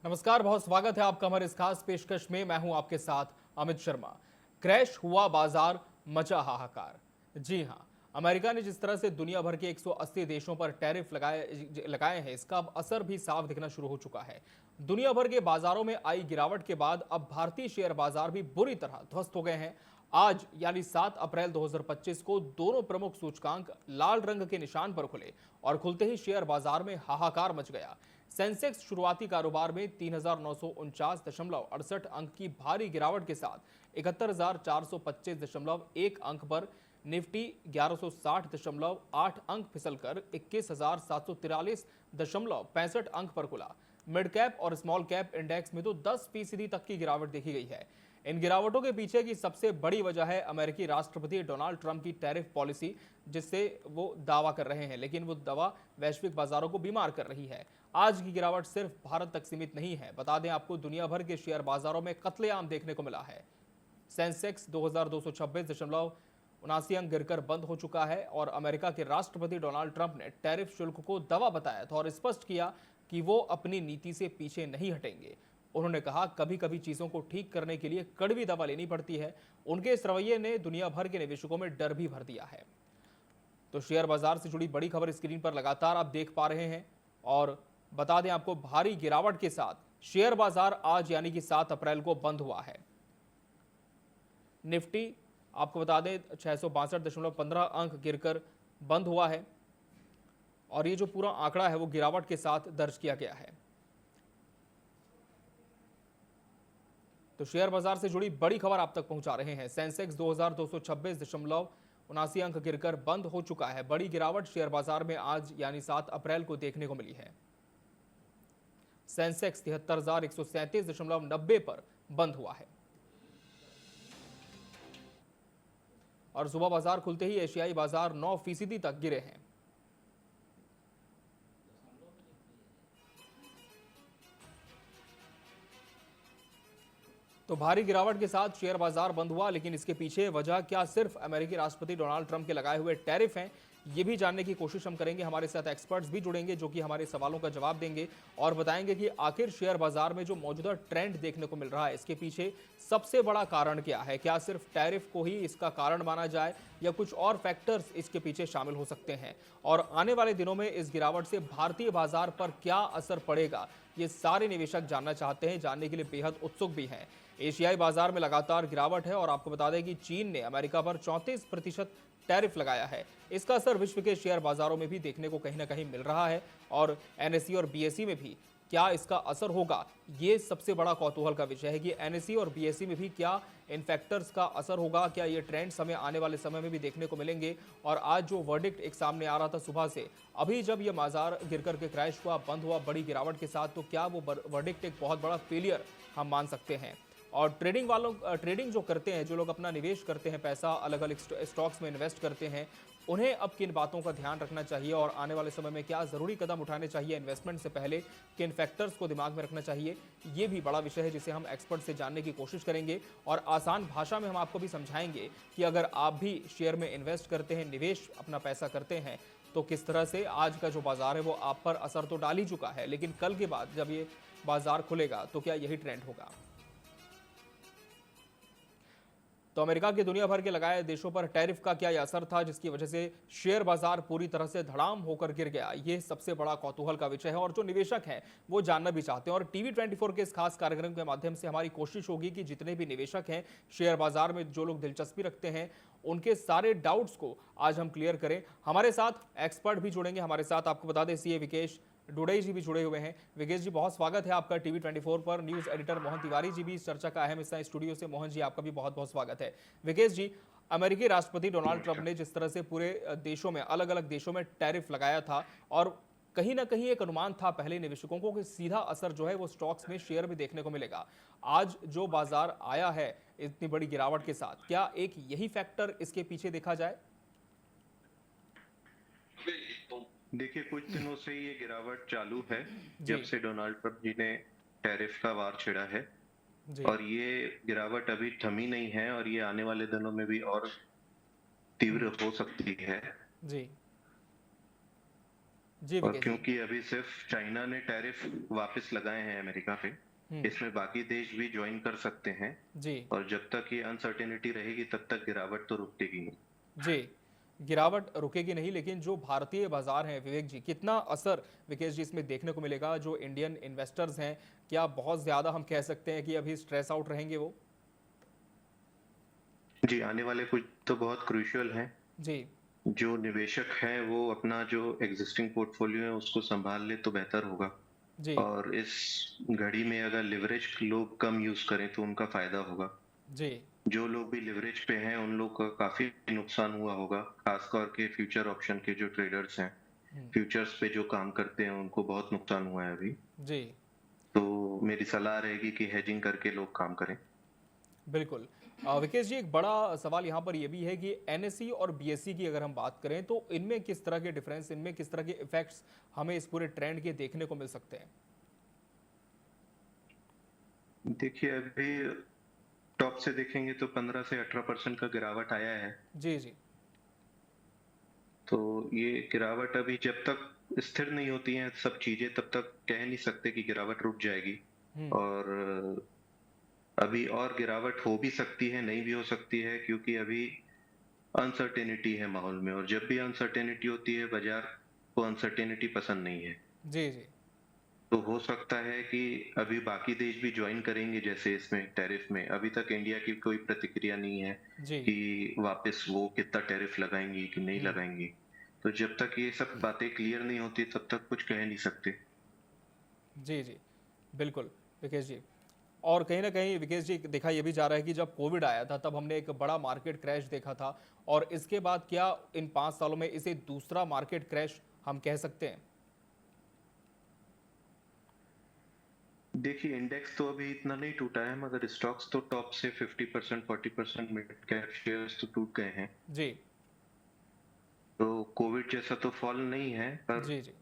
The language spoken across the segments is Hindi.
नमस्कार, बहुत स्वागत है आपका हमारे इस खास पेशकश में। मैं हूं आपके साथ अमित शर्मा। क्रैश हुआ बाजार, मचा हाहाकार। जी हां, अमेरिका ने जिस तरह से दुनिया भर के 180 देशों पर टैरिफ लगाए हैं, इसका अब असर भी साफ दिखना शुरू हो चुका है। दुनिया भर के बाजारों में आई गिरावट के बाद अब भारतीय शेयर बाजार भी बुरी तरह ध्वस्त हो गए हैं। आज यानी 7 अप्रैल 2025 को दोनों प्रमुख सूचकांक लाल रंग के निशान पर खुले और खुलते ही शेयर बाजार में हाहाकार मच गया। सेंसेक्स शुरुआती कारोबार में 3,949.68 अंक की भारी गिरावट के साथ 71,425.1 अंक पर, निफ्टी 1160.8 अंक फिसलकर 21,743.65 अंक पर खुला। मिड कैप और स्मॉल कैप इंडेक्स में तो 10% तक की गिरावट देखी गई है। इन गिरावटों के पीछे की सबसे बड़ी वजह है अमेरिकी राष्ट्रपति डोनाल्ड ट्रंप की टैरिफ पॉलिसी, जिससे वो दावा कर रहे हैं, लेकिन वो दवा वैश्विक बाजारों को बीमार कर रही है। आज की गिरावट सिर्फ भारत तक सीमित नहीं है। बता दें आपको, दुनिया भर के शेयर बाजारों में कत्लेआम देखने को मिला है। सेंसेक्स 2226.79 अंक गिरकर बंद हो चुका है और अमेरिका के राष्ट्रपति डोनाल्ड ट्रंप ने टैरिफ शुल्क को दवा बताया था और स्पष्ट किया कि वो अपनी नीति से पीछे नहीं हटेंगे। उन्होंने कहा, कभी कभी चीजों को ठीक करने के लिए कड़वी दवा लेनी पड़ती है। उनके इस रवैये ने दुनिया भर के निवेशकों में डर भी भर दिया है। तो शेयर बाजार से जुड़ी बड़ी खबर स्क्रीन पर लगातार आप देख पा रहे हैं और बता दें आपको, भारी गिरावट के साथ शेयर बाजार आज यानी कि 7 अप्रैल को बंद हुआ है। निफ्टी आपको बता दें 662.15 अंक गिरकर बंद हुआ है और ये जो पूरा आंकड़ा है वो गिरावट के साथ दर्ज किया गया है। तो शेयर बाजार से जुड़ी बड़ी खबर आप तक पहुंचा रहे हैं। सेंसेक्स 2226.79 अंक गिरकर बंद हो चुका है। बड़ी गिरावट शेयर बाजार में आज यानी 7 अप्रैल को देखने को मिली है। सेंसेक्स 73,137.90 पर बंद हुआ है और सुबह बाजार खुलते ही एशियाई बाजार 9% तक गिरे हैं। तो भारी गिरावट के साथ शेयर बाजार बंद हुआ, लेकिन इसके पीछे वजह क्या सिर्फ अमेरिकी राष्ट्रपति डोनाल्ड ट्रंप के लगाए हुए टैरिफ हैं? ये भी जानने की कोशिश हम करेंगे। हमारे साथ एक्सपर्ट्स भी जुड़ेंगे जो कि हमारे सवालों का जवाब देंगे और बताएंगे कि आखिर शेयर बाजार में जो मौजूदा ट्रेंड देखने को मिल रहा है, इसके पीछे सबसे बड़ा कारण क्या है। क्या सिर्फ टैरिफ को ही इसका कारण माना जाए या कुछ और फैक्टर्स इसके पीछे शामिल हो सकते हैं, और आने वाले दिनों में इस गिरावट से भारतीय बाजार पर क्या असर पड़ेगा, ये सारे निवेशक जानना चाहते हैं, जानने के लिए बेहद उत्सुक भी हैं। एशियाई बाजार में लगातार गिरावट है और आपको बता दें कि चीन ने अमेरिका पर 34% टैरिफ लगाया है। इसका असर विश्व के शेयर बाजारों में भी देखने को कहीं ना कहीं मिल रहा है और एनएसई और बीएसई में भी क्या इसका असर होगा, ये सबसे बड़ा कौतूहल का विषय है कि एनएसई और बीएसई में भी क्या इन फैक्टर्स का असर होगा, क्या ये ट्रेंड्स हमें आने वाले समय में भी देखने को मिलेंगे। और आज जो वर्डिक्ट एक सामने आ रहा था सुबह से, अभी जब ये बाजार गिर करके क्रैश हुआ, बंद हुआ बड़ी गिरावट के साथ, तो क्या वो वर्डिक्ट एक बहुत बड़ा फेलियर हम मान सकते हैं। और ट्रेडिंग जो करते हैं, जो लोग अपना निवेश करते हैं, पैसा अलग अलग स्टॉक्स में इन्वेस्ट करते हैं, उन्हें अब किन बातों का ध्यान रखना चाहिए और आने वाले समय में क्या ज़रूरी कदम उठाने चाहिए इन्वेस्टमेंट से पहले, किन फैक्टर्स को दिमाग में रखना चाहिए, ये भी बड़ा विषय है जिसे हम एक्सपर्ट से जानने की कोशिश करेंगे। और आसान भाषा में हम आपको भी समझाएंगे कि अगर आप भी शेयर में इन्वेस्ट करते हैं, निवेश अपना पैसा करते हैं, तो किस तरह से आज का जो बाजार है वो आप पर असर तो डाल ही चुका है, लेकिन कल के बाद जब ये बाजार खुलेगा तो क्या यही ट्रेंड होगा। तो अमेरिका के दुनिया भर के लगाए देशों पर टैरिफ का क्या असर था, जिसकी वजह से शेयर बाजार पूरी तरह से धड़ाम होकर गिर गया, ये सबसे बड़ा कौतूहल का विषय है और जो निवेशक हैं वो जानना भी चाहते हैं। और टीवी 24 के इस खास कार्यक्रम के माध्यम से हमारी कोशिश होगी कि जितने भी निवेशक हैं शेयर बाजार में, जो लोग दिलचस्पी रखते हैं, उनके सारे डाउट्स को आज हम क्लियर करें। हमारे साथ एक्सपर्ट भी जुड़ेंगे। हमारे साथ आपको बता दें सीए विकेश डुडई जी भी जुड़े हुए हैं। विकेश जी, बहुत स्वागत है आपका टीवी 24 पर। न्यूज एडिटर मोहन तिवारी जी भी इस चर्चा का अहम हिस्सा स्टूडियो से। मोहन जी, आपका भी बहुत बहुत स्वागत है। विकेश जी, अमेरिकी राष्ट्रपति डोनाल्ड ट्रंप ने जिस तरह से पूरे देशों में, अलग अलग देशों में टैरिफ लगाया था और कहीं ना कहीं एक अनुमान था पहले निवेशकों को कि सीधा असर जो है वो स्टॉक्स में, शेयर में देखने को मिलेगा। आज जो बाजार आया है इतनी बड़ी गिरावट के साथ, क्या एक यही फैक्टर इसके पीछे देखा जाए? देखिए, कुछ दिनों से ये गिरावट चालू है जी जब से डोनाल्ड ट्रंप जी ने टैरिफ का वार छेड़ा है। जी और ये गिरावट अभी थमी नहीं है और ये आने वाले दिनों में भी और तीव्र हो सकती है। जी जी और विकेश जी। क्योंकि अभी सिर्फ चाइना ने टैरिफ वापस लगाए हैं अमेरिका पे, हम्म। इसमें बाकी देश भी ज्वाइन कर सकते हैं। जी और जब तक ये अनसर्टेनिटी रहेगी तब तक गिरावट तो रुकेगी नहीं। जी, गिरावट रुकेगी नहीं, लेकिन जो भारतीय बाजार हैं विवेक जी, कितना असर विकेश जी इसमें देखने को मिलेगा? जो इंडियन इन्वेस्टर्स हैं, क्या बहुत ज़्यादा हम कह सकते हैं कि अभी स्ट्रेस आउट रहेंगे वो? जी, आने वाले कुछ तो बहुत क्रूशियल हैं। जी, जो निवेशक हैं वो अपना जो एग्जिस्टिंग पोर्टफोलियो है उसको संभाल ले तो बेहतर होगा। जी, और इस घड़ी में अगर लिवरेज लोग कम यूज करें तो उनका फायदा होगा। जी। जो लोग भी लिवरेज पे हैं उन लोग का काफी नुकसान हुआ होगा, खासकर के फ्यूचर ऑप्शन के जो ट्रेडर्स हैं, हुँ, फ्यूचर्स पे जो काम करते हैं उनको बहुत नुकसान हुआ है अभी। जी, तो मेरी सलाह रहेगी कि हेजिंग करके लोग काम करें। बिल्कुल। विकेश जी, एक बड़ा सवाल यहाँ पर ये भी है कि एनएसई और बीएसई की अगर हम बात करें, तो इनमें किस तरह के डिफरेंस, इनमें किस तरह के इफेक्ट्स हमें इस पूरे ट्रेंड के देखने को मिल सकते हैं? देखिए, अभी टॉप से देखेंगे तो 15 से 18% का गिरावट आया है। जी, जी। तो ये गिरावट अभी जब तक स्थिर नहीं होती हैं सब चीजें तब तक कह नहीं सकते कि गिरावट रुक जाएगी। हुँ, और अभी और गिरावट हो भी सकती है, नहीं भी हो सकती है, क्योंकि अभी अनसर्टेनिटी है माहौल में, और जब भी अनसर्टेनिटी होती है बाजार को अनसर्टेनिटी पसंद नहीं है। जी, जी। तो हो सकता है कि अभी बाकी देश भी ज्वाइन करेंगे, जैसे इसमें टैरिफ में अभी तक इंडिया की कोई प्रतिक्रिया नहीं है जी। कि वापस वो कितना टैरिफ लगाएंगी कि नहीं हुँ, लगाएंगी। तो जब तक ये सब बातें क्लियर नहीं होती तब तक कुछ कह नहीं सकते। जी, जी। बिल्कुल, विकेश जी। और कहीं न कहीं विकेश जी, देखा ये भी जा रहा है कि जब कोविड आया था तब हमने एक बड़ा मार्केट क्रैश देखा था, और इसके बाद क्या इन 5 सालों में इसे दूसरा मार्केट क्रैश हम कह सकते हैं? देखिए, इंडेक्स तो अभी इतना नहीं टूटा है, मगर स्टॉक्स तो टॉप से 50% 40% मिड कैप शेयर्स तो टूट गए हैं। जी। तो कोविड जैसा तो फॉल नहीं है, पर जी, जी।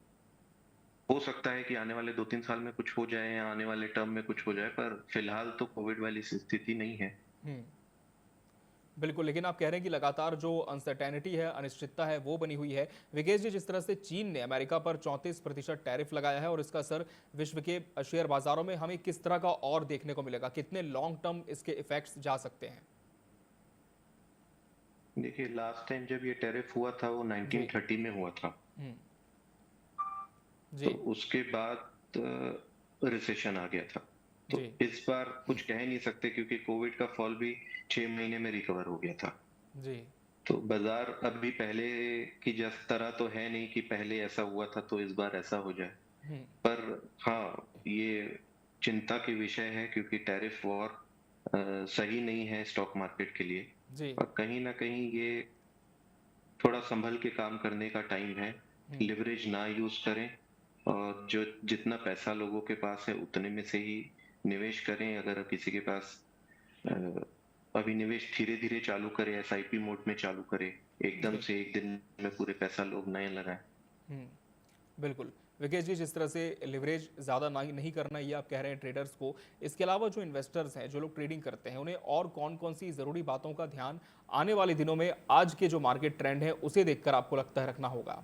हो सकता है कि आने वाले 2-3 साल में कुछ हो जाए या आने वाले टर्म में कुछ हो जाए, पर फिलहाल तो कोविड वाली स्थिति नहीं है। हुँ। बिल्कुल, लेकिन आप कह रहे हैं कि लगातार जो अनसर्टेनिटी है, अनिश्चितता है, वो बनी हुई है। विकेश जी, जिस तरह से चीन ने अमेरिका पर 34% टैरिफ लगाया है और इसका असर विश्व के शेयर बाजारों में हमें किस तरह का और देखने को मिलेगा? कितने लॉन्ग टर्म इसके इफेक्ट्स जा सकते हैं? देखिए, लास्ट टाइम जब ये टैरिफ हुआ था वो जी। 1930 में हुआ था। हुँ। तो जी, उसके बाद रिसेशन आ गया था। तो जी, इस बार कुछ कह नहीं सकते, क्योंकि कोविड का फॉल भी 6 महीने में रिकवर हो गया था। जी। तो बाजार अभी पहले की जिस तरह तो है नहीं कि पहले ऐसा हुआ था तो इस बार ऐसा हो जाए। हुँ। पर हाँ, ये चिंता की विषय है, क्योंकि टैरिफ वॉर सही नहीं है स्टॉक मार्केट के लिए। जी। और कहीं ना कहीं ये थोड़ा संभल के काम करने का टाइम है। हुँ। लिवरेज ना यूज करें, और जो जितना पैसा लोगों के पास है उतने में से ही निवेश करें। अगर किसी के पास अ, अभी निवेश धीरे धीरे चालू करे, एसआईपी मोड में चालू करे, एकदम जी। से एक दिन में पूरे पैसा लोग नए लगाएं। हुँ। बिल्कुल। विकेश जी, जिस तरह से लिवरेज ज़्यादा नहीं नहीं करना, ये आप कह रहे हैं ट्रेडर्स को। इसके अलावा जो इन्वेस्टर्स हैं, जो लोग ट्रेडिंग करते हैं, उन्हें और कौन-कौन सी ज़रूरी बातों का ध्यान आने वाले दिनों में आज के जो मार्केट ट्रेंड है, उसे देखकर आपको लगता है रखना होगा?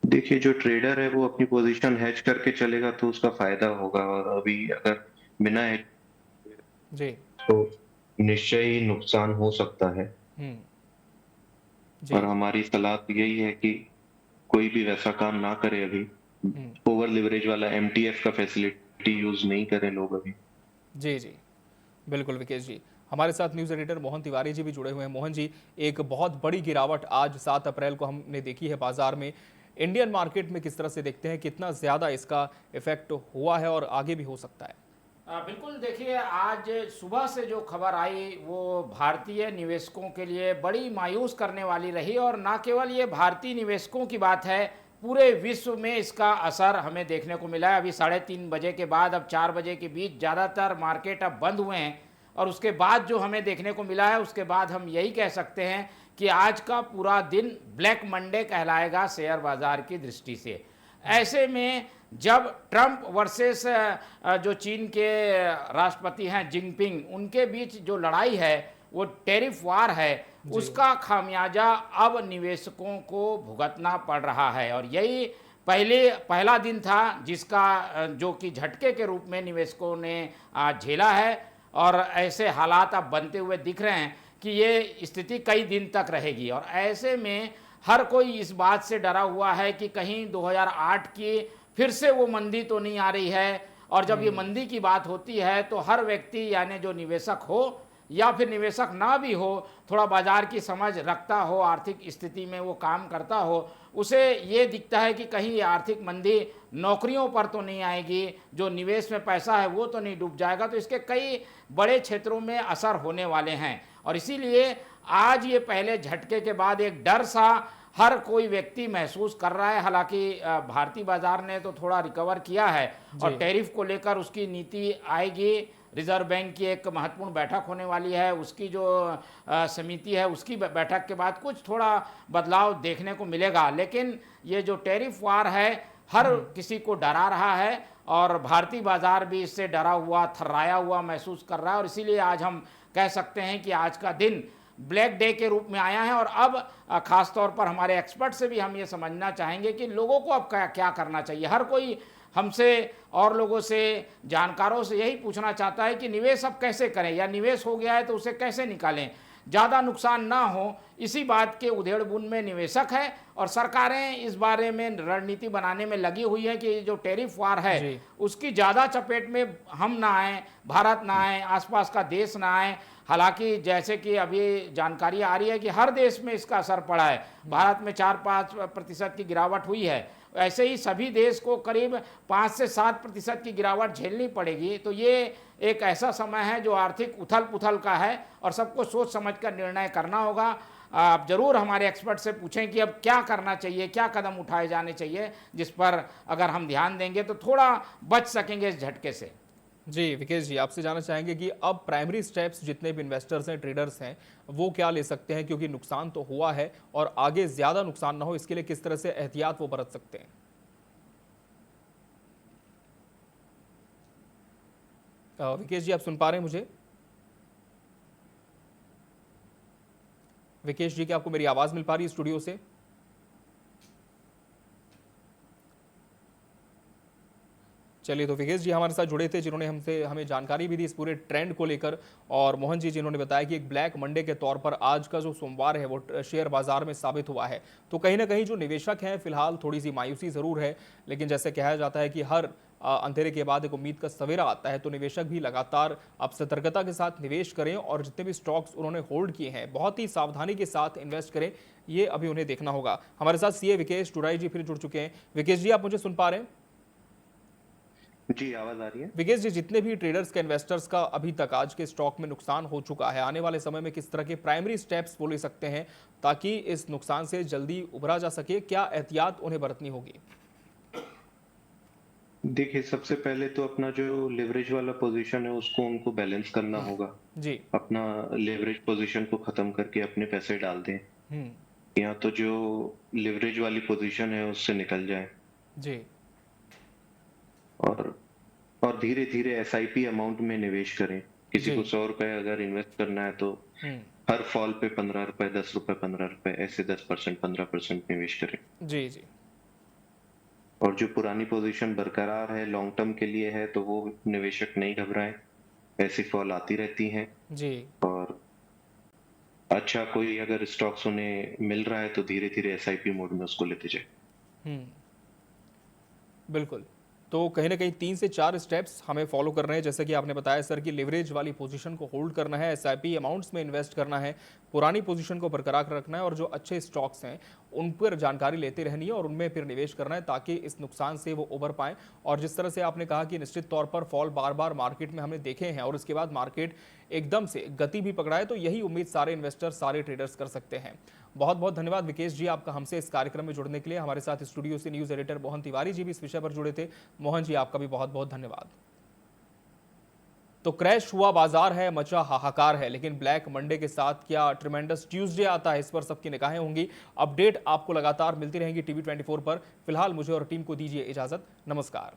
देखिए, जो ट्रेडर है वो अपनी पोजीशन हेज करके चलेगा तो उसका फायदा होगा, और अभी अगर बिना hedge जी। तो निश्चय ही नुकसान हो सकता है। हुँ। और जी। हमारी सलाह तो यही है कि कोई भी वैसा काम ना करे अभी। हुँ। ओवर लिवरेज वाला एमटीएफ का फैसिलिटी यूज नहीं करें लोग अभी। जी, जी। बिल्कुल विकेश जी। हमारे साथ न्यूज़ एडिटर मोहन तिवारी जी भी जुड़े हुए हैं। मोहन जी, एक बहुत बड़ी गिरावट आज 7 अप्रैल को हमने देखी है बाजार में। इंडियन मार्केट में किस तरह से देखते हैं? कितना ज़्यादा इसका इफ़ेक्ट हुआ है और आगे भी हो सकता है? बिल्कुल, देखिए आज सुबह से जो खबर आई वो भारतीय निवेशकों के लिए बड़ी मायूस करने वाली रही, और ना केवल ये भारतीय निवेशकों की बात है, पूरे विश्व में इसका असर हमें देखने को मिला है। अभी 3:30 बजे के बाद अब 4 बजे के बीच ज़्यादातर मार्केट अब बंद हुए हैं, और उसके बाद जो हमें देखने को मिला है उसके बाद हम यही कह सकते हैं कि आज का पूरा दिन ब्लैक मंडे कहलाएगा शेयर बाजार की दृष्टि से। ऐसे में जब ट्रंप वर्सेस जो चीन के राष्ट्रपति हैं जिनपिंग, उनके बीच जो लड़ाई है वो टैरिफ वार है, उसका खामियाजा अब निवेशकों को भुगतना पड़ रहा है। और यही पहला दिन था जिसका जो कि झटके के रूप में निवेशकों ने झेला है, और ऐसे हालात अब बनते हुए दिख रहे हैं कि ये स्थिति कई दिन तक रहेगी। और ऐसे में हर कोई इस बात से डरा हुआ है कि कहीं 2008 की फिर से वो मंदी तो नहीं आ रही है। और जब ये मंदी की बात होती है तो हर व्यक्ति, यानी जो निवेशक हो या फिर निवेशक ना भी हो, थोड़ा बाजार की समझ रखता हो, आर्थिक स्थिति में वो काम करता हो, उसे ये दिखता है कि कहीं ये आर्थिक मंदी नौकरियों पर तो नहीं आएगी, जो निवेश में पैसा है वो तो नहीं डूब जाएगा। तो इसके कई बड़े क्षेत्रों में असर होने वाले हैं। और इसीलिए आज ये पहले झटके के बाद एक डर सा हर कोई व्यक्ति महसूस कर रहा है। हालांकि भारतीय बाजार ने तो थोड़ा रिकवर किया है और टैरिफ को लेकर उसकी नीति आएगी। रिजर्व बैंक की एक महत्वपूर्ण बैठक होने वाली है, उसकी जो समिति है उसकी बैठक के बाद कुछ थोड़ा बदलाव देखने को मिलेगा। लेकिन ये जो टैरिफ वार है हर किसी को डरा रहा है, और भारतीय बाजार भी इससे डरा हुआ, थर्राया हुआ महसूस कर रहा है। और इसीलिए आज हम कह सकते हैं कि आज का दिन ब्लैक डे के रूप में आया है। और अब खास तौर पर हमारे एक्सपर्ट से भी हम ये समझना चाहेंगे कि लोगों को अब क्या करना चाहिए। हर कोई हमसे और लोगों से, जानकारों से यही पूछना चाहता है कि निवेश अब कैसे करें, या निवेश हो गया है तो उसे कैसे निकालें, ज़्यादा नुकसान ना हो। इसी बात के उधेड़-बुन में निवेशक है, और सरकारें इस बारे में रणनीति बनाने में लगी हुई है कि जो टैरिफ वार है उसकी ज़्यादा चपेट में हम ना आए, भारत ना आए, आसपास का देश ना आए। हालांकि जैसे कि अभी जानकारी आ रही है कि हर देश में इसका असर पड़ा है, भारत में 4-5% की गिरावट हुई है, ऐसे ही सभी देश को करीब 5 से 7% की गिरावट झेलनी पड़ेगी। तो ये एक ऐसा समय है जो आर्थिक उथल पुथल का है, और सबको सोच समझ कर निर्णय करना होगा। आप जरूर हमारे एक्सपर्ट से पूछें कि अब क्या करना चाहिए, क्या कदम उठाए जाने चाहिए, जिस पर अगर हम ध्यान देंगे तो थोड़ा बच सकेंगे इस झटके से। जी विकेश जी, आपसे जानना चाहेंगे कि अब प्राइमरी स्टेप्स जितने भी इन्वेस्टर्स हैं, ट्रेडर्स हैं, वो क्या ले सकते हैं, क्योंकि नुकसान तो हुआ है और आगे ज्यादा नुकसान ना हो इसके लिए किस तरह से एहतियात वो बरत सकते हैं? विकेश जी, आप सुन पा रहे हैं मुझे? विकेश जी, क्या आपको मेरी आवाज मिल पा रही है स्टूडियो से? चलिए, तो विकेश जी हमारे साथ जुड़े थे, जिन्होंने हमें जानकारी भी दी इस पूरे ट्रेंड को लेकर। और मोहन जी जिन्होंने बताया कि एक ब्लैक मंडे के तौर पर आज का जो सोमवार है वो शेयर बाजार में साबित हुआ है। तो कहीं ना कहीं जो निवेशक हैं फिलहाल थोड़ी सी मायूसी जरूर है, लेकिन जैसे कहा जाता है कि हर अंधेरे के बाद एक उम्मीद का सवेरा आता है। तो निवेशक भी लगातार अब सतर्कता के साथ निवेश करें, और जितने भी स्टॉक्स उन्होंने होल्ड किए हैं बहुत ही सावधानी के साथ इन्वेस्ट करें, ये अभी उन्हें देखना होगा। हमारे साथ सीए विकेश टुराई जी फिर जुड़ चुके हैं। विकेश जी, आप मुझे सुन पा रहे हैं? जी, आवाज आ रही है। विकेश जी, जितने भी ट्रेडर्स का, इन्वेस्टर्स का अभी तक आज के स्टॉक में नुकसान हो चुका है, आने वाले समय में किस तरह के प्राइमरी स्टेप्स वो ले सकते हैं ताकि इस नुकसान से जल्दी उभरा जा सके? क्या एहतियात उन्हें बरतनी होगी? देखिए, सबसे पहले तो अपना जो लेवरेज वाला पोजीशन है उसको उनको बैलेंस करना होगा जी। अपना लेवरेज पोजीशन को खत्म करके अपने पैसे डाल दें, या तो जो लेवरेज वाली पोजीशन है उससे निकल जाए जी। और धीरे धीरे एसआईपी अमाउंट में निवेश करें। किसी को 100 रुपए अगर इन्वेस्ट करना है तो हर फॉल पे 15 रुपए, 10 रुपए, 15 रुपए, ऐसे 10%, 15% निवेश करें। जी जी। और जो पुरानी पोजीशन बरकरार है, लॉन्ग टर्म के लिए है, तो वो निवेशक नहीं घबराएं, ऐसी फॉल आती रहती हैं जी। और अच्छा कोई अगर स्टॉक्स उन्हें मिल रहा है तो धीरे धीरे एसआईपी मोड में उसको लेते जाए। बिल्कुल। तो कहीं ना कहीं 3 से 4 स्टेप्स हमें फॉलो करने हैं, जैसे कि आपने बताया सर कि लिवरेज वाली पोजीशन को होल्ड करना है, एसआईपी अमाउंट्स में इन्वेस्ट करना है, पुरानी पोजीशन को बरकरार रखना है, और जो अच्छे स्टॉक्स हैं उन पर जानकारी लेते रहनी है और उनमें फिर निवेश करना है ताकि इस नुकसान से वो उबर पाएं। और जिस तरह से आपने कहा कि निश्चित तौर पर फॉल बार बार मार्केट में हमने देखे हैं और उसके बाद मार्केट एकदम से गति भी पकड़ाए, तो यही उम्मीद सारे इन्वेस्टर्स, सारे ट्रेडर्स कर सकते हैं। बहुत बहुत धन्यवाद विकेश जी आपका हमसे इस कार्यक्रम में जुड़ने के लिए। हमारे साथ स्टूडियो से न्यूज एडिटर मोहन तिवारी जी भी इस विषय पर जुड़े थे। मोहन जी, आपका भी बहुत बहुत धन्यवाद। तो क्रैश हुआ बाजार है, मचा हाहाकार है, लेकिन ब्लैक मंडे के साथ क्या ट्रिमेंडस ट्यूसडे आता है, इस पर सबकी निगाहें होंगी। अपडेट आपको लगातार मिलती रहेंगी टीवी 24 पर। फिलहाल मुझे और टीम को दीजिए इजाजत। नमस्कार।